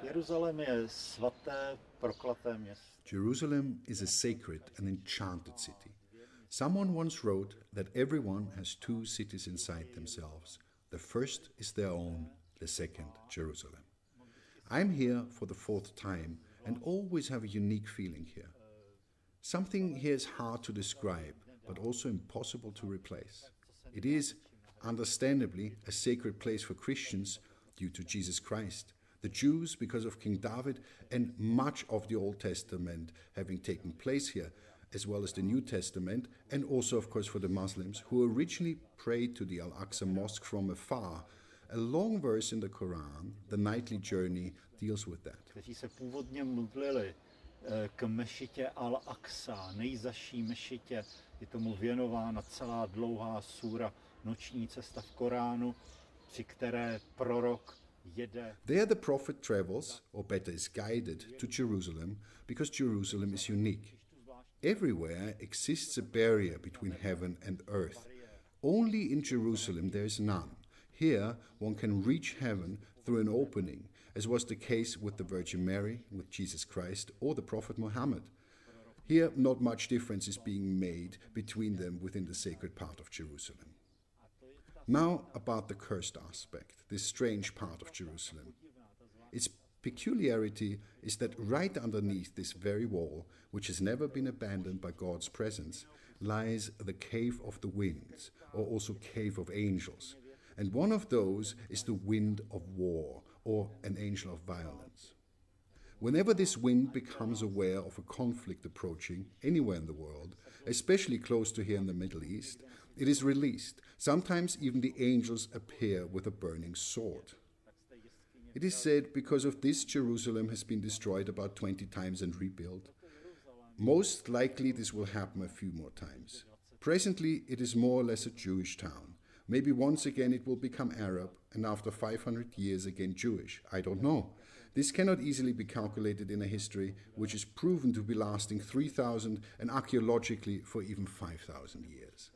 Jeruzalém je svaté, proklaté město. Jerusalem is a sacred and enchanted city. Someone once wrote that everyone has two cities inside themselves. The first is their own, the second, Jerusalem. I'm here for the fourth time and always have a unique feeling here. Something here is hard to describe, but also impossible to replace. It is, understandably, a sacred place for Christians due to Jesus Christ, the Jews because of King David, and much of the Old Testament having taken place here, as well as the New Testament, and also, of course, for the Muslims who originally prayed to the Al-Aqsa Mosque from afar. A long verse in the Quran, the nightly journey, deals with that. Kteří se původně modlili k mešitě Al-Aqsa, nejzazší mešitě, je tomu věnována celá dlouhá súra Noční cesta v Koránu, při které prorok jede. There the prophet travels, or better is guided, to Jerusalem, because Jerusalem is unique. Everywhere exists a barrier between heaven and earth. Only in Jerusalem there is none. Here one can reach heaven through an opening, as was the case with the Virgin Mary, with Jesus Christ, or the Prophet Muhammad. Here not much difference is being made between them within the sacred part of Jerusalem. Now about the cursed aspect, this strange part of Jerusalem. Its peculiarity is that right underneath this very wall, which has never been abandoned by God's presence, lies the cave of the winds, or also cave of angels. And one of those is the wind of war, or an angel of violence. Whenever this wind becomes aware of a conflict approaching anywhere in the world, especially close to here in the Middle East, it is released. Sometimes even the angels appear with a burning sword. It is said because of this Jerusalem has been destroyed about 20 times and rebuilt. Most likely this will happen a few more times. Presently it is more or less a Jewish town. Maybe once again it will become Arab, and after 500 years again Jewish. I don't know. This cannot easily be calculated in a history which is proven to be lasting 3,000 and archaeologically for even 5,000 years.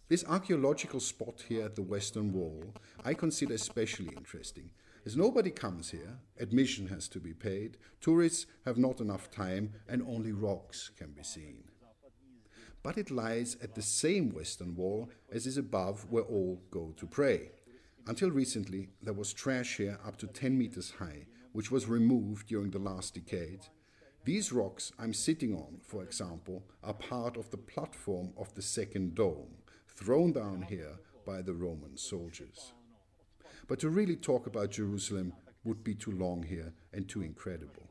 This archaeological spot here at the Western Wall I consider especially interesting. As nobody comes here, admission has to be paid, tourists have not enough time, and only rocks can be seen. But it lies at the same Western Wall as is above where all go to pray. Until recently, there was trash here up to 10 meters high, which was removed during the last decade. These rocks I'm sitting on, for example, are part of the platform of the second dome, thrown down here by the Roman soldiers. But to really talk about Jerusalem would be too long here and too incredible.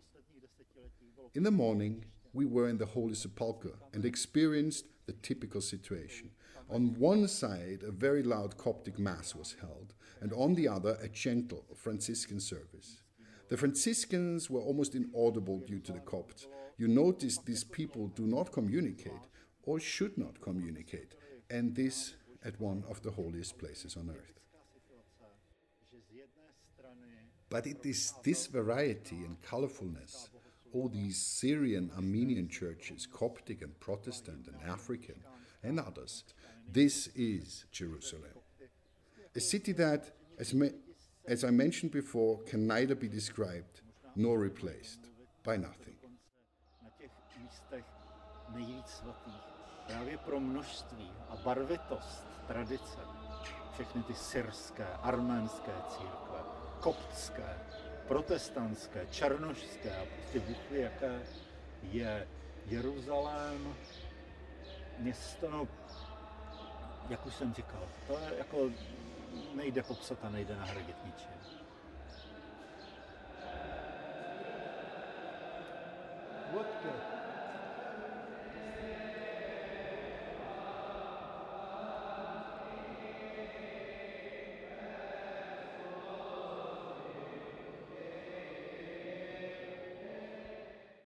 In the morning, we were in the Holy Sepulchre and experienced the typical situation. On one side, a very loud Coptic mass was held, and on the other, a gentle Franciscan service. The Franciscans were almost inaudible due to the Copts. You notice these people do not communicate, or should not communicate, and this at one of the holiest places on earth. But it is this variety and colorfulness, all these Syrian, Armenian churches, Coptic and Protestant and African and others, this is Jerusalem. A city that, as I mentioned before, can neither be described nor replaced by nothing. Právě pro množství a barvitost tradice, všechny ty syrské, arménské církve, koptské, protestantské, černošské a prostě Bůh ví, jaké je Jeruzalém, město, no, jak už jsem říkal, to je jako nejde popsat a nejde nahradit ničím. Vodka.